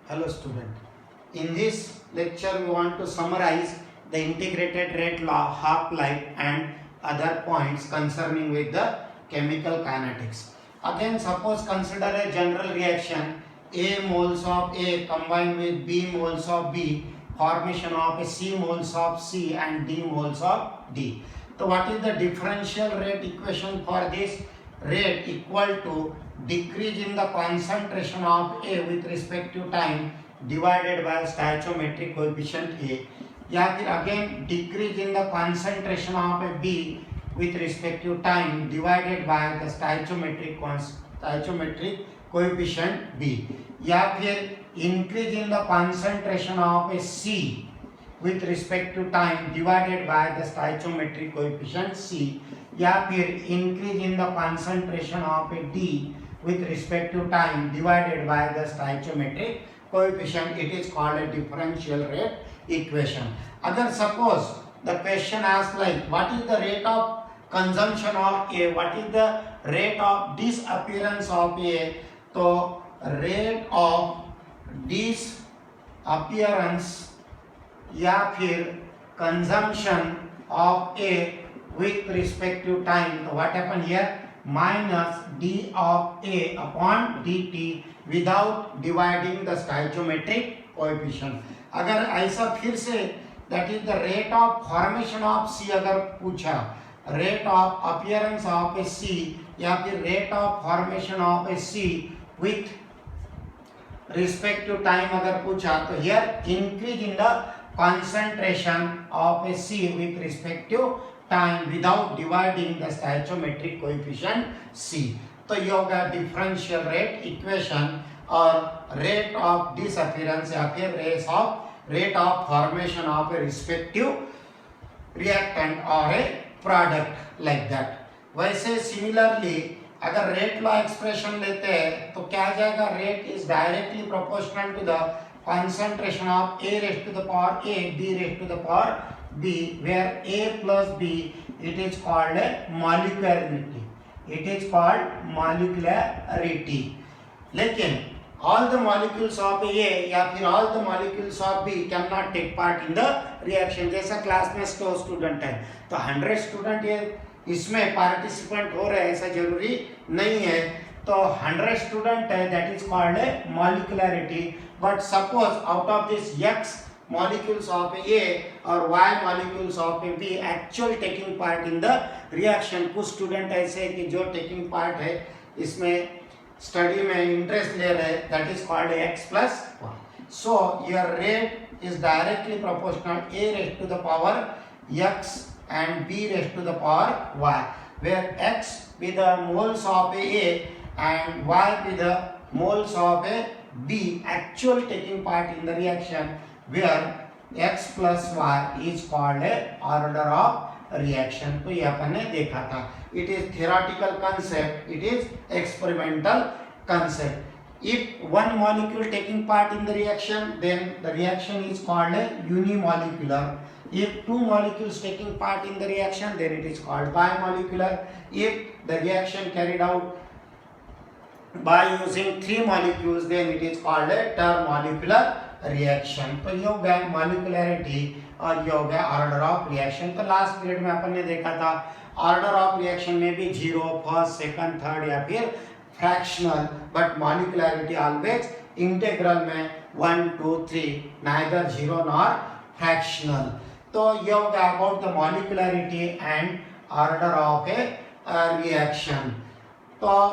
Hello student. In this lecture we want to summarize the integrated rate law, half-life and other points concerning with the chemical kinetics. Again, suppose consider a general reaction, A moles of A combined with B moles of B, formation of a C moles of C and D moles of D. So what is the differential rate equation for this? Rate equal to decrease in the concentration of A with respect to time divided by stoichiometric coefficient A, या फिर again decrease in the concentration of a B with respect to time divided by the stoichiometric coefficient B, या फिर increase in the concentration of a C with respect to time divided by the stoichiometric coefficient C, या फिर increase in the concentration of a D with respect to time divided by the stoichiometric coefficient. It is called a differential rate equation. Agar suppose the question asks like what is the rate of consumption of A, what is the rate of disappearance of A, so rate of disappearance या फिर consumption of A with respect to time, so what happen here, minus d of A upon dt without dividing the stoichiometric coefficient. अगर ऐसा फिर से that is the rate of formation of C अगर पूछा, rate of appearance of a C या फिर rate of formation of a C with respect to time अगर पूछा, तो here increase in the concentration of a C with respect to time without dividing the stoichiometric coefficient C. तो ये होगा differential rate equation और rate of disappearance या फिर rate of formation of a respective reactant or a product like that. वैसे similarly अगर rate law expression लेते हैं तो क्या आ जाएगा, rate is directly proportional to the concentration of A raised to the power A, B raised to the power B, where A plus B, it is called a molecularity. It is called molecularity. लेकिन all the molecules of A या फिर all the molecules of B cannot take part in the reaction. जैसा class में 100 student है तो 100 student ये इसमें participant हो रहे हैं ऐसा जरूरी नहीं है, तो 100 स्टूडेंट है that is called a molecularity. But suppose out of this X molecules of A or Y molecules of B actually taking part in the reaction, कुछ स्टूडेंट ऐसे हैं कि जो टेकिंग पार्ट है इसमें स्टडी में इंटरेस्ट ले रहे हैं, that is called X plus 1. So your rate is directly proportional A raised to the power X and B raised to the power Y, where X with the moles of A and Y with the moles of a B actually taking part in the reaction, where X plus Y is called a order of reaction. तो ये अपन ने देखा था. It is theoretical concept, it is experimental concept. If one molecule taking part in the reaction, then the reaction is called a unimolecular. If two molecules taking part in the reaction, then it is called bimolecular. If the reaction carried out by using three molecules, then it is called a termolecular reaction. तो ये हो गया molecularity और ये हो गया order of reaction. तो last period में अपन ने देखा था order of reaction में भी 0, फर्स्ट, सेकंड, थर्ड या फिर fractional, but molecularity always integral में 1, 2, 3, neither 0 nor fractional. तो ये हो गया about the molecularity and order of a reaction. तो